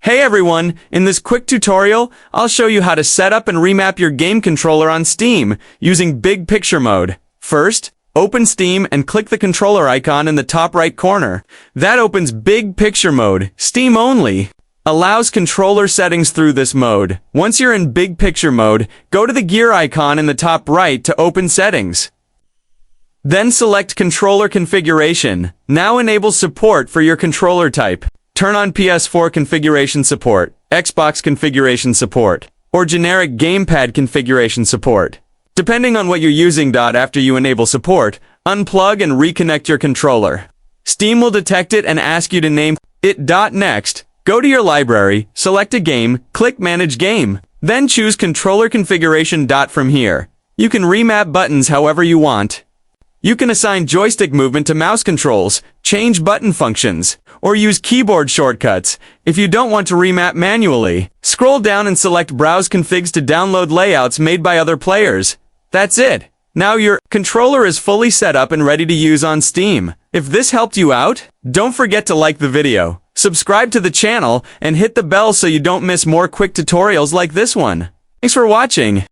Hey everyone, in this quick tutorial, I'll show you how to set up and remap your game controller on Steam using Big Picture mode. First, open Steam and click the controller icon in the top right corner. That opens Big Picture mode, Steam only. Allows controller settings through this mode. Once you're in Big Picture mode, go to the gear icon in the top right to open settings. Then select Controller Configuration. Now enable support for your controller type. Turn on PS4 configuration support, Xbox configuration support, or generic gamepad configuration support. Depending on what you're using. After you enable support, unplug and reconnect your controller. Steam will detect it and ask you to name it. Next, go to your library, select a game, click Manage Game, then choose Controller Configuration. From here, you can remap buttons however you want. You can assign joystick movement to mouse controls, change button functions, or use keyboard shortcuts. If you don't want to remap manually, scroll down and select Browse Configs to download layouts made by other players. That's it. Now your controller is fully set up and ready to use on Steam. If this helped you out, don't forget to like the video, subscribe to the channel, and hit the bell so you don't miss more quick tutorials like this one. Thanks for watching.